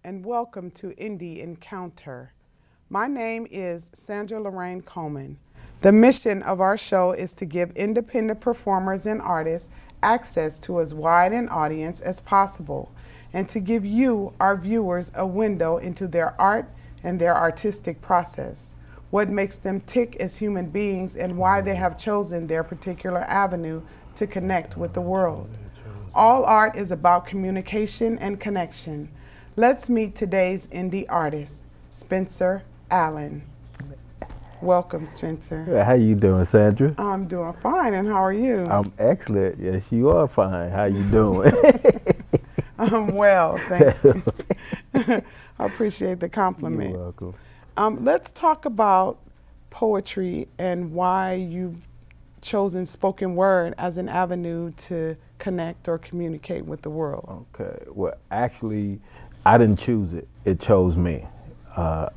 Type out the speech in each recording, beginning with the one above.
and welcome to Indie Encounter. My name is Sandra Lorraine Coleman. The mission of our show is to give independent performers and artists access to as wide an audience as possible and to give you, our viewers, a window into their art and their artistic process, what makes them tick as human beings, and why they have chosen their particular avenue to connect with the world. All art is about communication and connection. Let's meet today's indie artist, Spencer Allen. Welcome, Spencer. How you doing, Sandra? I'm doing fine, and how are you? I'm excellent. Yes, you are fine. How you doing? I'm well, thank you. I appreciate the compliment. You're welcome. Let's talk about poetry and why you've chosen spoken word as an avenue to connect or communicate with the world. Okay. Well, actually, I didn't choose it. It chose me. Because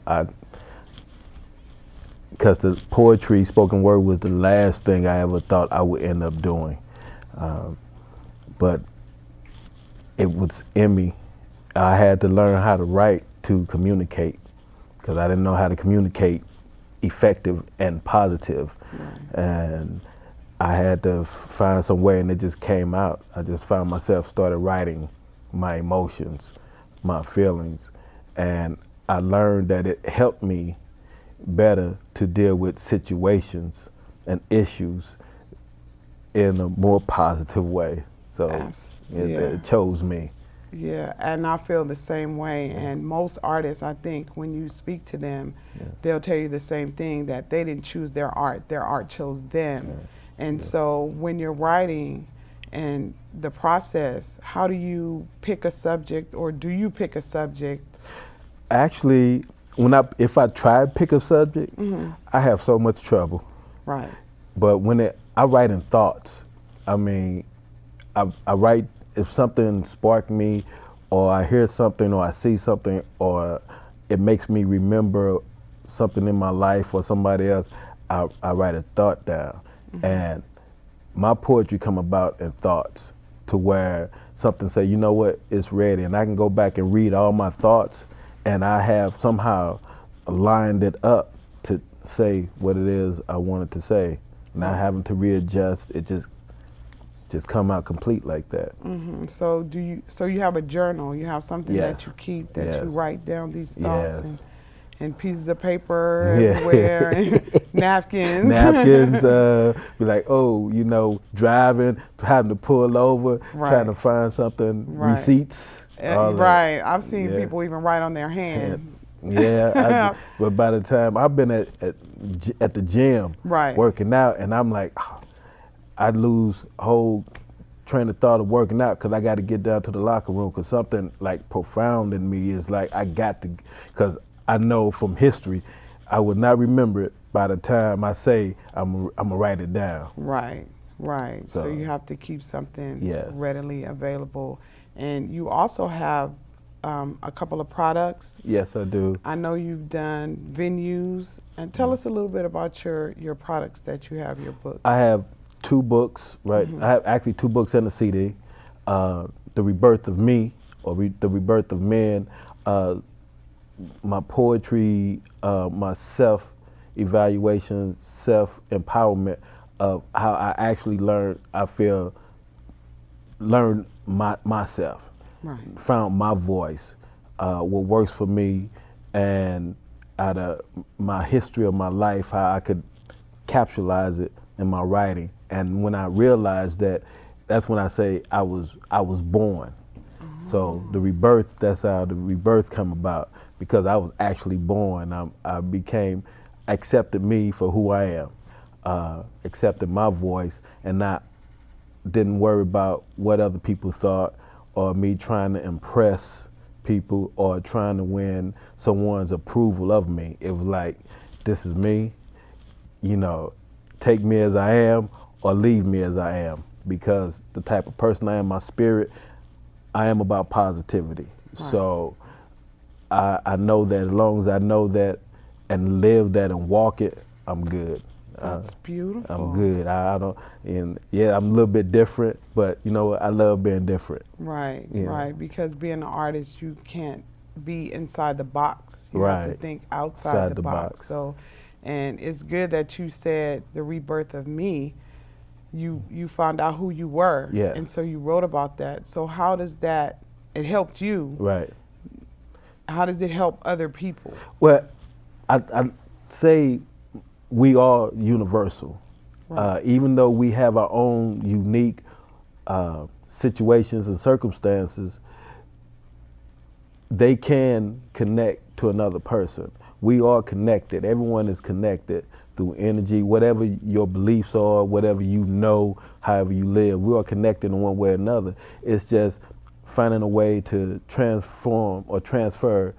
the poetry, spoken word was the last thing I ever thought I would end up doing. But it was in me. I had to learn how to write to communicate because I didn't know how to communicate effective and positive. Right. And I had to find some way, and it just came out. I just found myself started writing my emotions, my feelings, and I learned that it helped me better to deal with situations and issues in a more positive way. So it chose me. Yeah, and I feel the same way. And most artists, I think, when you speak to them, they'll tell you the same thing, that they didn't choose their art chose them. And so when you're writing and the process, how do you pick a subject, or do you pick a subject? Actually, if I try to pick a subject, I have so much trouble. Right. But when I write in thoughts, I mean, I write if something sparked me, or I hear something, or I see something, or it makes me remember something in my life or somebody else, I write a thought down. And my poetry come about in thoughts, to where something say, you know what, it's ready, and I can go back and read all my thoughts, and I have somehow lined it up to say what it is I wanted to say, not having to readjust. It just come out complete like that. So you have a journal, you have something that you keep, that you write down these thoughts and pieces of paper everywhere, and napkins. Napkins, be like, driving, having to pull over, trying to find something, receipts. Right, I've seen people even write on their hand. But by the time I've been at the gym working out, and I'm like, I'd lose whole train of thought of working out because I got to get down to the locker room, because something like profound in me is like, I got to, because I know from history, I would not remember it by the time I say I'm gonna write it down. Right. So you have to keep something readily available. And you also have a couple of products. Yes, I do. I know you've done venues. And tell us a little bit about your products that you have, your books. I have 2 books, right? I have actually 2 books and a CD. The Rebirth of Me, or The Rebirth of Men. My poetry, my self-evaluation, self-empowerment of how I actually learned myself, found my voice, what works for me, and out of my history of my life, how I could capitalize it in my writing. And when I realized that, that's when I say I was born. So the rebirth, that's how the rebirth come about, because I was actually born. I became, accepted me for who I am, accepted my voice, and didn't worry about what other people thought, or me trying to impress people, or trying to win someone's approval of me. It was like, this is me, take me as I am, or leave me as I am, because the type of person I am, my spirit, I am about positivity. So I know that as long as I know that and live that and walk it, I'm good. That's beautiful. I'm good. I don't, and I'm a little bit different, but you know what? I love being different. Right, right. Because being an artist, you can't be inside the box. You have to think outside the box. So, and it's good that you said the rebirth of me. You found out who you were, yes, and so you wrote about that. So how does that? It helped you, right? How does it help other people? Well, I say we are universal, right. Even though we have our own unique situations and circumstances. They can connect to another person. We are connected. Everyone is connected through energy, whatever your beliefs are, whatever you know, however you live. We are connected in one way or another. It's just finding a way to transform or transfer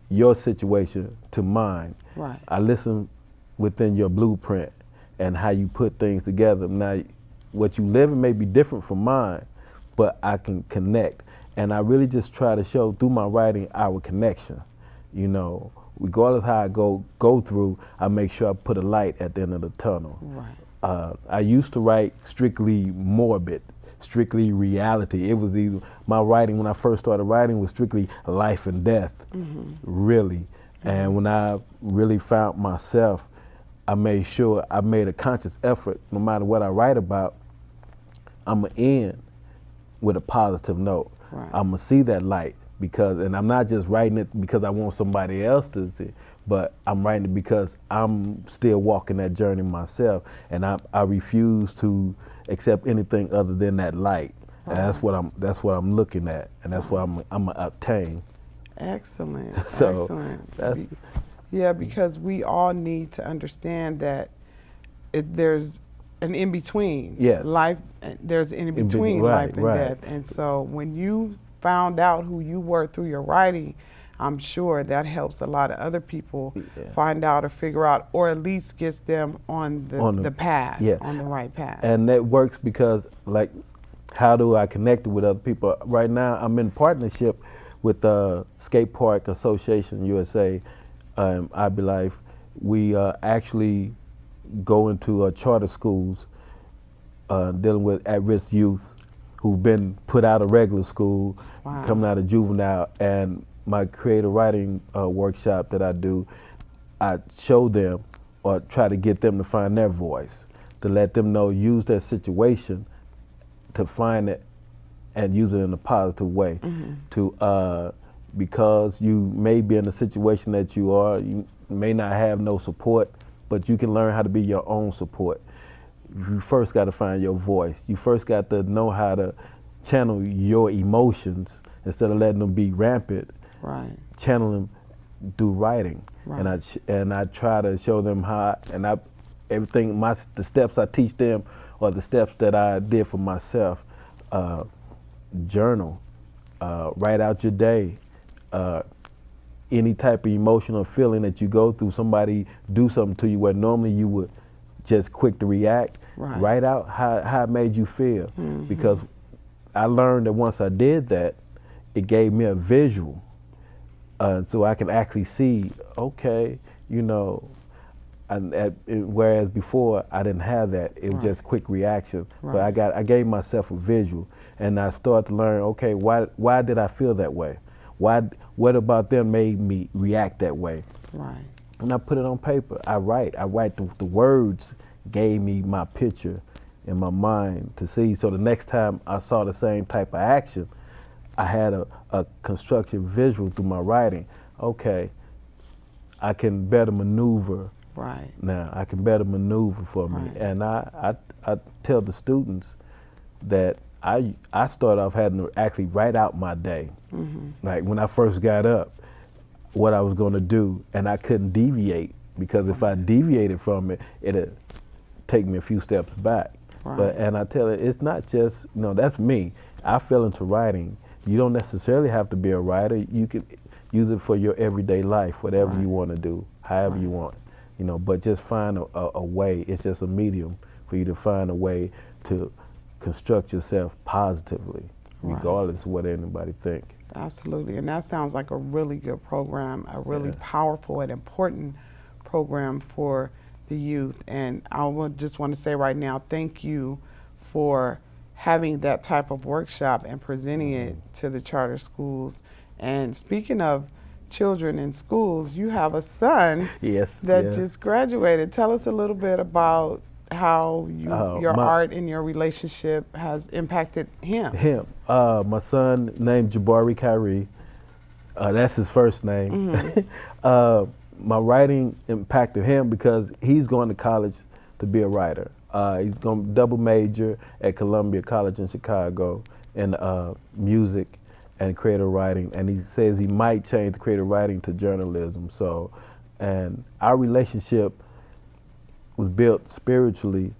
your situation to mine. Right. I listen within your blueprint and how you put things together. Now, what you live in may be different from mine, but I can connect. And I really just try to show through my writing our connection. You know, regardless how I go through, I make sure I put a light at the end of the tunnel. Right. I used to write strictly morbid, strictly reality. It was either, my writing when I first started writing was strictly life and death, really. Mm-hmm. And when I really found myself, I made sure I made a conscious effort, no matter what I write about, I'm gonna end with a positive note. Right. I'm gonna see that light and I'm not just writing it because I want somebody else to see, but I'm writing it because I'm still walking that journey myself, and I refuse to accept anything other than that light. Right. And that's what I'm looking at, and that's what I'm gonna obtain. Excellent. So excellent. Yeah, because we all need to understand that there's an in between. Yes. Life. There's an in between life and death, and so when you found out who you were through your writing, I'm sure that helps a lot of other people find out or figure out, or at least gets them on the path, on the right path. And that works because, like, how do I connect with other people? Right now, I'm in partnership with the Skate Park Association USA, IB Life. We actually go into charter schools dealing with at-risk youth who've been put out of regular school, coming out of juvenile, and my creative writing workshop that I do, I show them or try to get them to find their voice, to let them know, use their situation to find it and use it in a positive way. To because you may be in a situation that you are, you may not have no support, but you can learn how to be your own support. You first got to find your voice. You first got to know how to channel your emotions instead of letting them be rampant. Right. Channel them through writing. Right. And I try to show them how, and the steps I teach them are the steps that I did for myself. Journal, write out your day. Any type of emotional feeling that you go through, somebody do something to you where normally you would just quick to react. Right. Write out how it made you feel. Because I learned that once I did that, it gave me a visual. So I can actually see, okay, you know, whereas before I didn't have that. It was just quick reaction. But I gave myself a visual, and I started to learn, okay, why did I feel that way? What about them made me react that way? Right. And I put it on paper. I write the words gave me my picture in my mind to see. So the next time I saw the same type of action, I had a constructive visual through my writing. Okay, I can better maneuver. Right. Now I can better maneuver for me. And I tell the students that I started off having to actually write out my day. Like when I first got up, what I was going to do, and I couldn't deviate, because if I deviated from it, it'd take me a few steps back. And I tell it, it's not just, that's me. I fell into writing. You don't necessarily have to be a writer. You can use it for your everyday life, whatever you want to do, however you want, but just find a way. It's just a medium for you to find a way to construct yourself positively, regardless of what anybody think. Absolutely, and that sounds like a really good program, a really powerful and important program for the youth. And I would just want to say right now, thank you for having that type of workshop and presenting it to the charter schools And speaking of children in schools, you have a son Yes. that Yeah. just graduated. Tell us a little bit about how your My art and your relationship has impacted him. him. My son named Jabari Kyrie. That's his first name. Mm-hmm. My writing impacted him because he's going to college to be a writer. He's going to double major at Columbia College in Chicago in music and creative writing, and he says he might change creative writing to journalism. So, and our relationship was built spiritually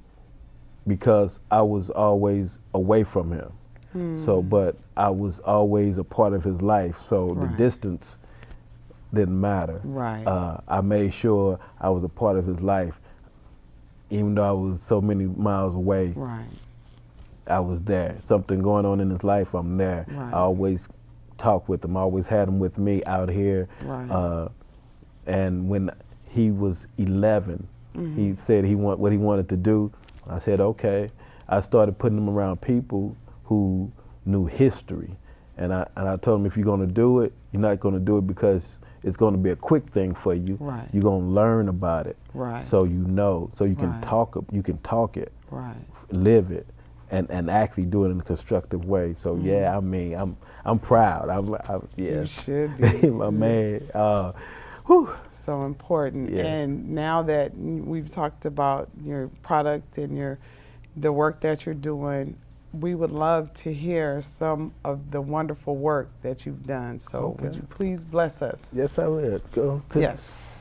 because I was always away from him. So, but I was always a part of his life, so the Right. distance didn't matter. Right. I made sure I was a part of his life, even though I was so many miles away. Right. I was there. Something going on in his life, I'm there. Right. I always talked with him. I always had him with me out here. Right. And when he was 11, he said what he wanted to do. I said, okay. I started putting him around people who knew history. And I told him, if you're going to do it, you're not going to do it because it's going to be a quick thing for you. Right. You're going to learn about it. Right. So you know, so you can Right. talk it, Right. live it, and actually do it in a constructive way. So yeah, I mean, I'm proud. Yeah. You should be. My man. Whew. So important. Yeah. And now that we've talked about your product and the work that you're doing, we would love to hear some of the wonderful work that you've done. So would Okay. you please bless us? Yes, I will. Let's go. Yes.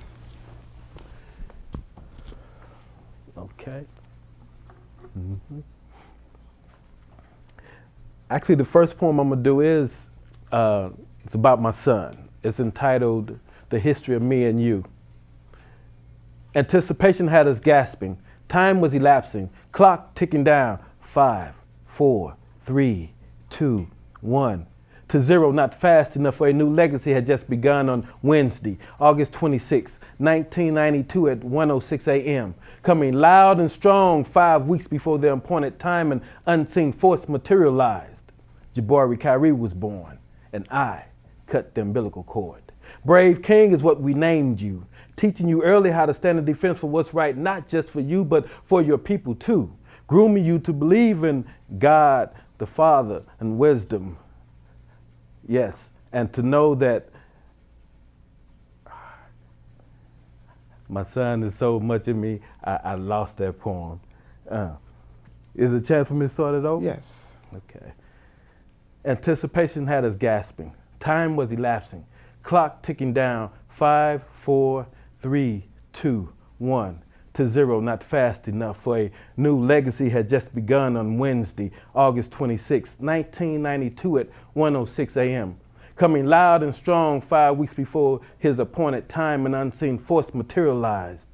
Okay. Actually, the first poem I'm gonna do is it's about my son. It's entitled "The History of Me and You." Anticipation had us gasping. Time was elapsing. Clock ticking down. 5, 4, 3, 2, 1. To zero, not fast enough, for a new legacy had just begun on Wednesday, August 26, 1992 at 1:06 a.m. Coming loud and strong 5 weeks before the appointed time, an unseen force materialized. Jabari Kyrie was born, and I cut the umbilical cord. Brave King is what we named you, teaching you early how to stand in defense for what's right, not just for you, but for your people too. Grooming you to believe in God, the Father, and wisdom. Yes, and to know that my son is so much in me, I lost that poem. Is there a chance for me to start it over? Yes. Okay. Anticipation had us gasping. Time was elapsing. Clock ticking down. 5, 4, 3, 2, 1. To zero, not fast enough, for a new legacy had just begun on Wednesday, August 26, 1992 at 1:06 a.m. Coming loud and strong 5 weeks before his appointed time, an unseen force materialized.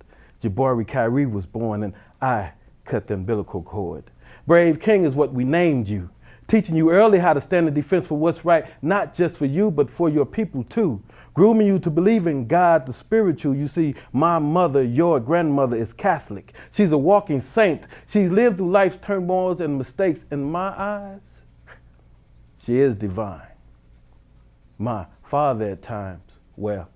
Jabari Kyrie was born, and I cut the umbilical cord. Brave King is what we named you, teaching you early how to stand in defense for what's right, not just for you, but for your people too. Grooming you to believe in God, the spiritual. You see, my mother, your grandmother, is Catholic. She's a walking saint. She's lived through life's turmoils and mistakes. In my eyes, she is divine. My father at times, well,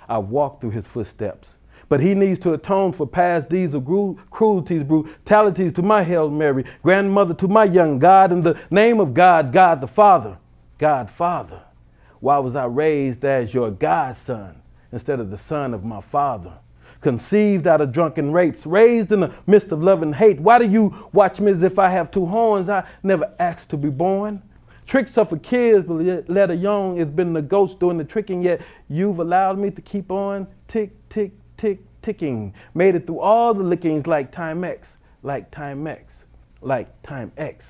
I walked through his footsteps. But he needs to atone for past deeds of cruelties, brutalities to my Hail Mary, grandmother to my young God, in the name of God, God the Father, God Father. Why was I raised as your godson instead of the son of my father? Conceived out of drunken rapes, raised in the midst of love and hate. Why do you watch me as if I have two horns? I never asked to be born. Tricks are for kids, but let a young, it's been the ghost doing the tricking, yet you've allowed me to keep on tick, tick, tick, ticking. Made it through all the lickings like Time X, like Time X, like Time X.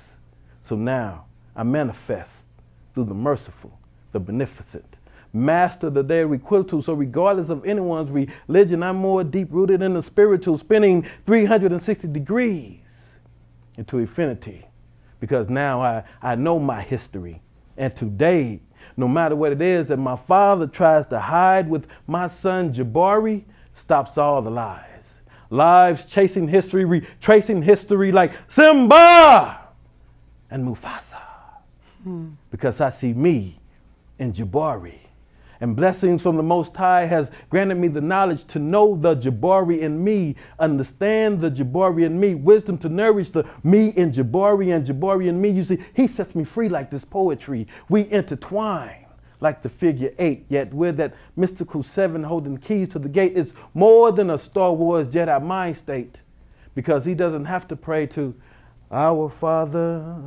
So now I manifest through the merciful, the beneficent, master the day requital. So regardless of anyone's religion, I'm more deep rooted in the spiritual, spinning 360 degrees into infinity. Because now I know my history. And today, no matter what it is that my father tries to hide with my son Jabari, stops all the lies. Lives chasing history, retracing history like Simba and Mufasa. Because I see me in Jabari. And blessings from the Most High has granted me the knowledge to know the Jabari in me, understand the Jabari in me, wisdom to nourish the me in Jabari and Jabari in me. You see, he sets me free like this poetry. We intertwine like the figure 8, yet we're that mystical 7 holding keys to the gate. It's more than a Star Wars Jedi mind state, because he doesn't have to pray to our Father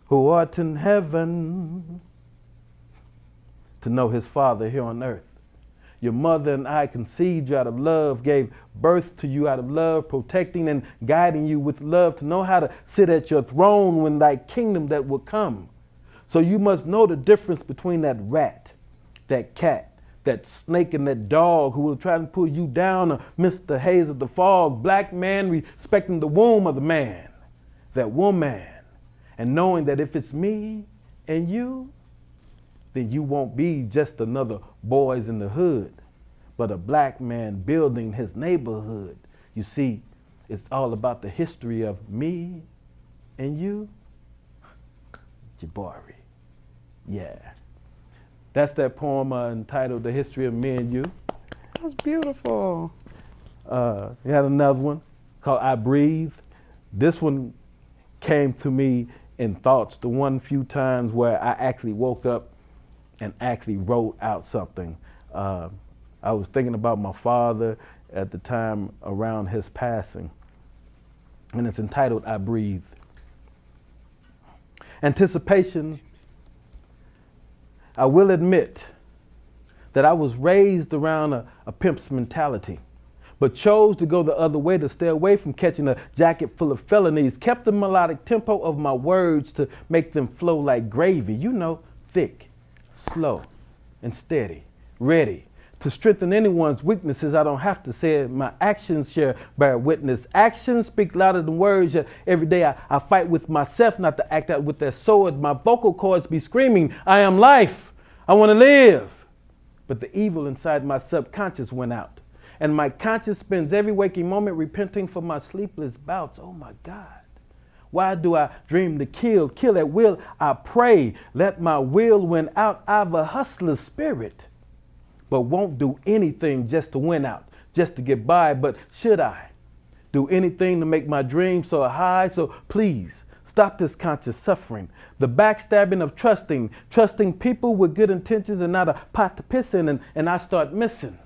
who art in heaven to know his Father here on earth. Your mother and I conceived you out of love, gave birth to you out of love, protecting and guiding you with love to know how to sit at your throne when thy kingdom that will come. So you must know the difference between that rat, that cat, that snake, and that dog who will try to pull you down amidst the haze of the fog. Black man respecting the womb of the man, that woman, and knowing that if it's me and you, then you won't be just another boys in the hood, but a black man building his neighborhood. You see, it's all about the history of me and you, Jabari. Yeah. That's that poem entitled The History of Me and You. That's beautiful. You had another one called I Breathe. This one came to me in thoughts, the one few times where I actually woke up and actually wrote out something. I was thinking about my father at the time around his passing, and it's entitled I Breathe. Anticipation. I will admit that I was raised around a pimp's mentality, but chose to go the other way to stay away from catching a jacket full of felonies, kept the melodic tempo of my words to make them flow like gravy, you know, thick, slow, and steady, ready to strengthen anyone's weaknesses. I don't have to say it. My actions share bear witness. Actions speak louder than words. Yet every day I fight with myself not to act out with that sword. My vocal cords be screaming, I am life. I want to live. But the evil inside my subconscious went out. And my conscience spends every waking moment repenting for my sleepless bouts. Oh my God. Why do I dream to kill at will? I pray, let my will win out. I've a hustler's spirit, but won't do anything just to win out, just to get by. But should I do anything to make my dreams so high? So please stop this conscious suffering, the backstabbing of trusting people with good intentions and not a pot to piss in, and I start missing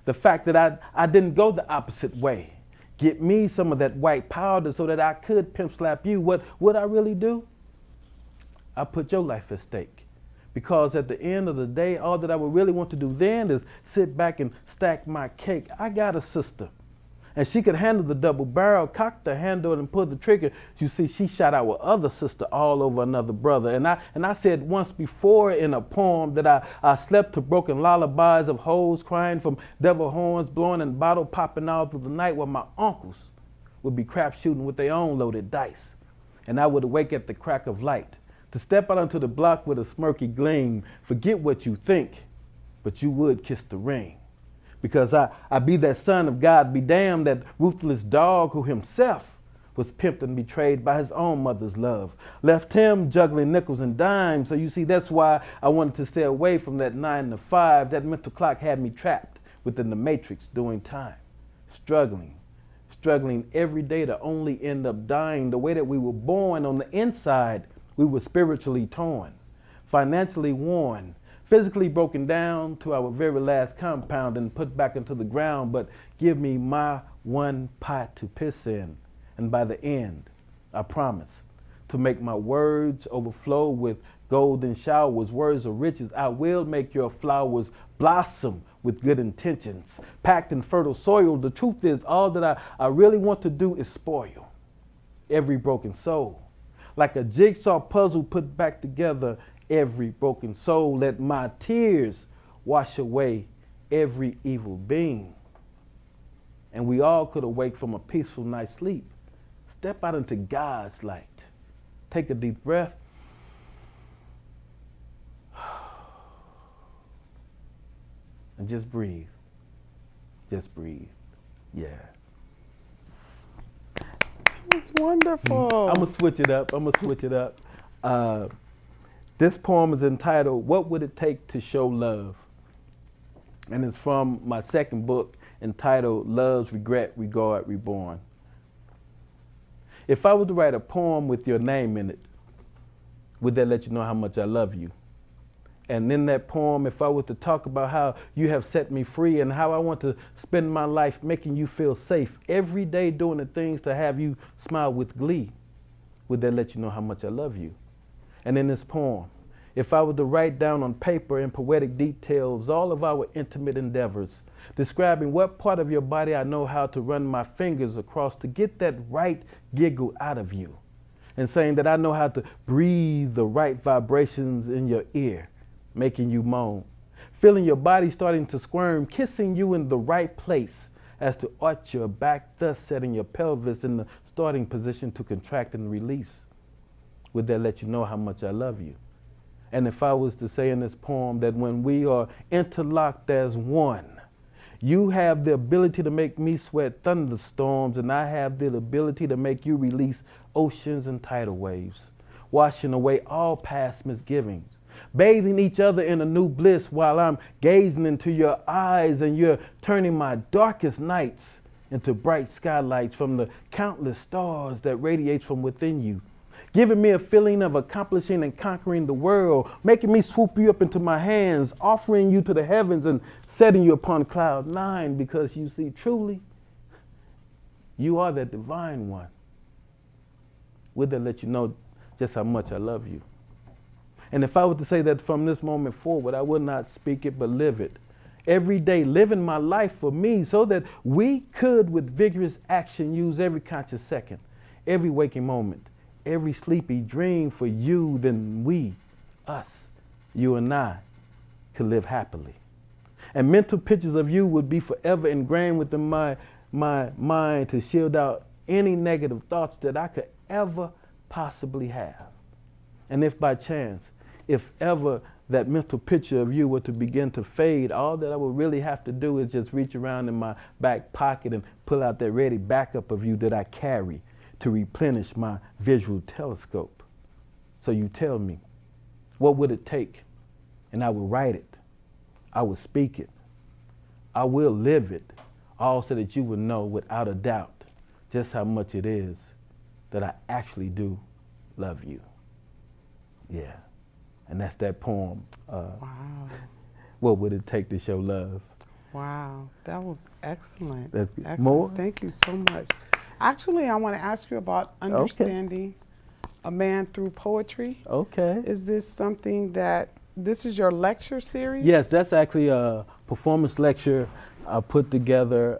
the fact that I didn't go the opposite way. Get me some of that white powder so that I could pimp slap you. What would I really do? I put your life at stake. Because at the end of the day, all that I would really want to do then is sit back and stack my cake. I got a sister, and she could handle the double barrel, cock the handle, and pull the trigger. You see, she shot our other sister all over another brother. And I said once before in a poem that I slept to broken lullabies of hoes crying from devil horns blowing and bottle popping all through the night, while my uncles would be crap shooting with their own loaded dice. And I would awake at the crack of light to step out onto the block with a smirky gleam. Forget what you think, but you would kiss the ring. Because I be that son of God, be damned, that ruthless dog who himself was pimped and betrayed by his own mother's love. Left him juggling nickels and dimes. So you see, that's why I wanted to stay away from that 9 to 5. That mental clock had me trapped within the matrix doing time. Struggling every day to only end up dying. The way that we were born on the inside, we were spiritually torn, financially worn, physically broken down to our very last compound and put back into the ground. But give me my one pot to piss in, and by the end, I promise to make my words overflow with golden showers, words of riches. I will make your flowers blossom with good intentions, packed in fertile soil. The truth is, all that I really want to do is spoil every broken soul. Like a jigsaw puzzle put back together, every broken soul. Let my tears wash away every evil being. And we all could awake from a peaceful night's sleep. Step out into God's light. Take a deep breath. And just breathe. Just breathe. Yeah. That's wonderful. I'm gonna switch it up. This poem is entitled, What Would It Take to Show Love? And it's from my second book entitled Love's Regret, Regard, Reborn. If I was to write a poem with your name in it, would that let you know how much I love you? And in that poem, if I were to talk about how you have set me free and how I want to spend my life making you feel safe, every day doing the things to have you smile with glee, would that let you know how much I love you? And in this poem, if I were to write down on paper in poetic details all of our intimate endeavors, describing what part of your body I know how to run my fingers across to get that right giggle out of you, and saying that I know how to breathe the right vibrations in your ear, making you moan, feeling your body starting to squirm, kissing you in the right place as to arch your back, thus setting your pelvis in the starting position to contract and release. Would that let you know how much I love you? And if I was to say in this poem that when we are interlocked as one, you have the ability to make me sweat thunderstorms, and I have the ability to make you release oceans and tidal waves, washing away all past misgivings, bathing each other in a new bliss while I'm gazing into your eyes and you're turning my darkest nights into bright skylights from the countless stars that radiate from within you, giving me a feeling of accomplishing and conquering the world, making me swoop you up into my hands, offering you to the heavens and setting you upon cloud 9, because you see, truly, you are that divine one. Would that let you know just how much I love you? And if I were to say that from this moment forward, I would not speak it but live it. Every day, living my life for me so that we could, with vigorous action, use every conscious second, every waking moment, every sleepy dream for you, then we, us, you and I, could live happily. And mental pictures of you would be forever ingrained within my mind to shield out any negative thoughts that I could ever possibly have. And if by chance, if ever that mental picture of you were to begin to fade, all that I would really have to do is just reach around in my back pocket and pull out that ready backup of you that I carry to replenish my visual telescope. So you tell me, what would it take? And I will write it. I will speak it. I will live it, all so that you would know without a doubt just how much it is that I actually do love you. Yeah. And that's that poem. Wow. What would it take to show love? Wow. That was excellent. That's Excellent. more? Thank you so much. Actually, I want to ask you about understanding a man through poetry. Okay. Is this something that, this is your lecture series? Yes, that's actually a performance lecture I put together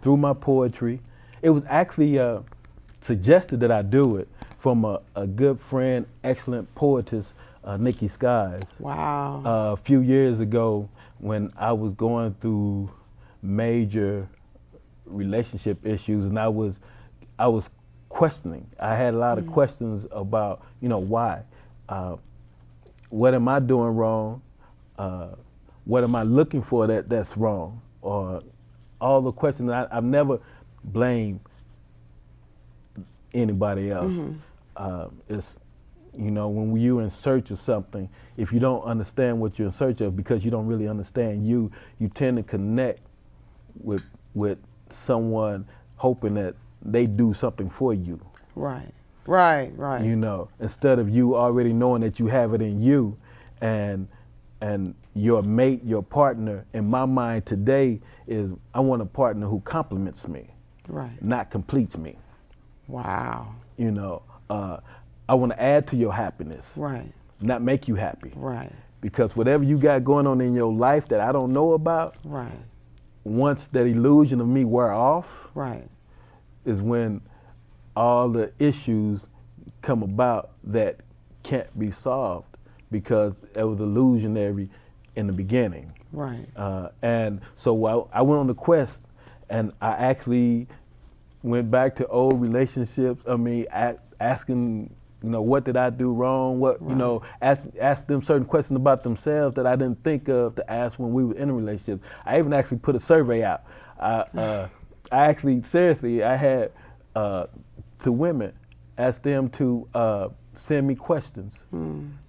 through my poetry. It was actually suggested that I do it from a good friend, excellent poetess, Nikki Skies. Wow. A few years ago when I was going through major relationship issues, and I was questioning. I had a lot of questions about, why. What am I doing wrong? What am I looking for that's wrong? Or all the questions. I've never blamed anybody else. It's, when you're in search of something, if you don't understand what you're in search of because you don't really understand you tend to connect with someone hoping that they do something for you. Right. Instead of you already knowing that you have it in you, and your mate, your partner, in my mind today is, I want a partner who compliments me, right, not completes me. Wow. I want to add to your happiness, right, not make you happy, right, because whatever you got going on in your life that I don't know about, right, once that illusion of me wear off, right, is when all the issues come about that can't be solved because it was illusionary in the beginning. right. And so I went on the quest, and I actually went back to old relationships. I mean, asking, what did I do wrong? What, right, ask them certain questions about themselves that I didn't think of to ask when we were in a relationship. I even actually put a survey out. I actually, seriously, I had to women, asked them to send me questions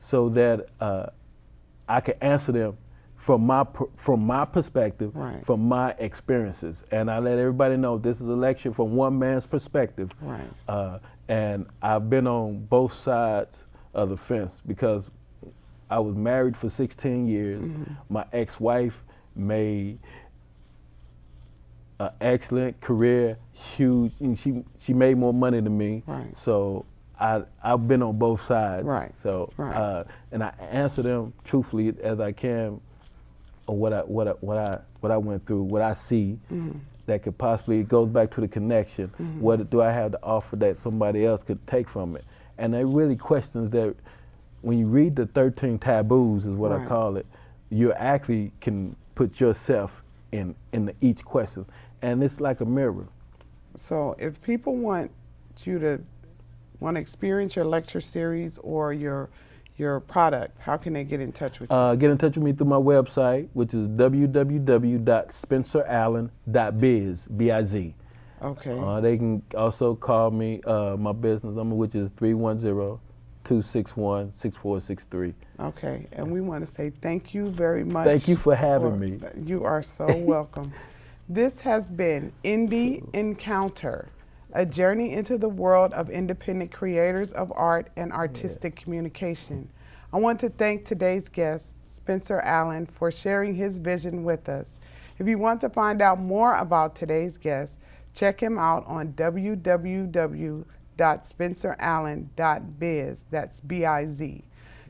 so that I could answer them from my perspective, Right. from my experiences, and I let everybody know this is a lecture from one man's perspective. Right. And I've been on both sides of the fence because I was married for 16 years. My ex-wife made an excellent career, huge, and she made more money than me. Right. So I've been on both sides. Right. So Right. and I answer them truthfully as I can, of what I went through, what I see that could possibly, it goes back to the connection. What do I have to offer that somebody else could take from it? And they're really questions that, when you read the 13 taboos, is what I Right. call it, you actually can put yourself in each question, and it's like a mirror. So if people want to experience your lecture series or your product, how can they get in touch with you? Get in touch with me through my website, which is www.spencerallen.biz, B-I-Z. Okay. They can also call me, my business number, which is 310-261-6463. Okay. And we want to say thank you very much. Thank you for having me. You are so welcome. This has been Indie Encounter, a journey into the world of independent creators of art and artistic communication. I want to thank today's guest, Spencer Allen, for sharing his vision with us. If you want to find out more about today's guest, check him out on www.spencerallen.biz. That's B-I-Z.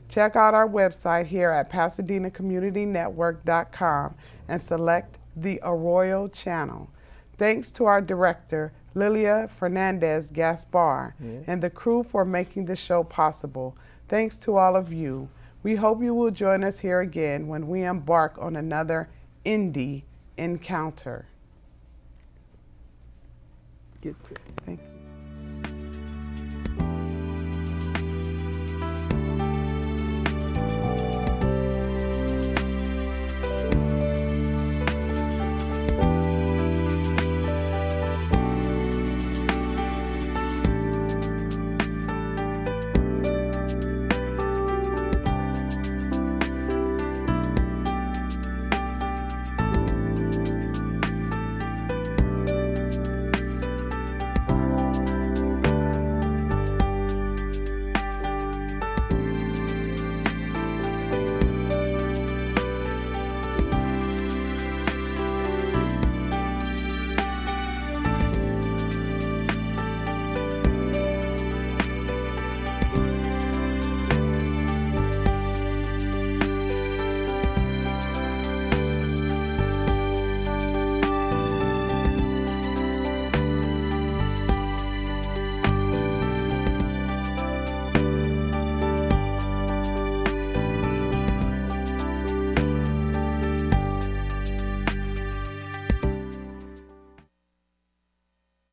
Check out our website here at PasadenaCommunityNetwork.com and select the Arroyo channel. Thanks to our director, Lilia Fernandez Gaspar, and the crew for making the show possible. Thanks to all of you. We hope you will join us here again when we embark on another Indie Encounter. Get Thank you.